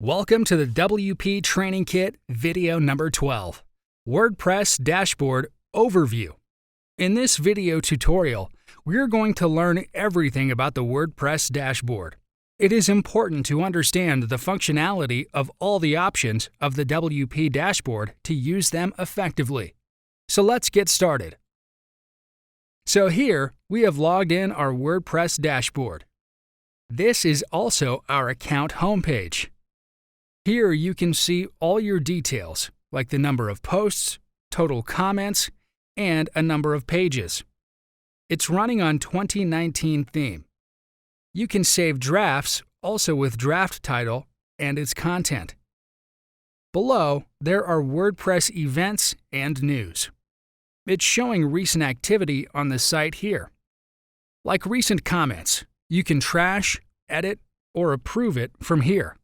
Welcome to the WP Training Kit video number 12, WordPress Dashboard Overview. In this video tutorial, we're going to learn everything about the WordPress dashboard. It is important to understand the functionality of all the options of the WP dashboard to use them effectively. So let's get started. So here, we have logged in our WordPress dashboard. This is also our account homepage. Here you can see all your details, like the number of posts, total comments, and a number of pages. It's running on 2019 theme. You can save drafts also with draft title and its content. Below, there are WordPress events and news. It's showing recent activity on the site here. Like recent comments, you can trash, edit, or approve it from here.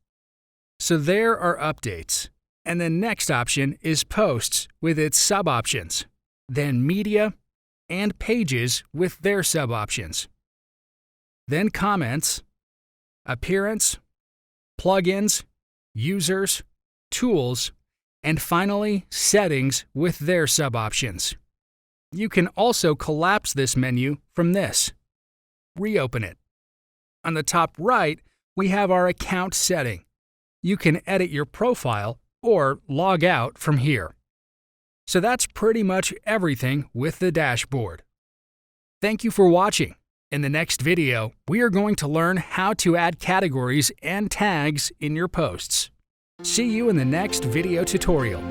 So there are updates, and the next option is posts with its sub-options, then media, and pages with their sub-options. Then comments, appearance, plugins, users, tools, and finally settings with their sub-options. You can also collapse this menu from this. Reopen it. On the top right, we have our account setting. You can edit your profile or log out from here. So that's pretty much everything with the dashboard. Thank you for watching. In the next video, we are going to learn how to add categories and tags in your posts. See you in the next video tutorial.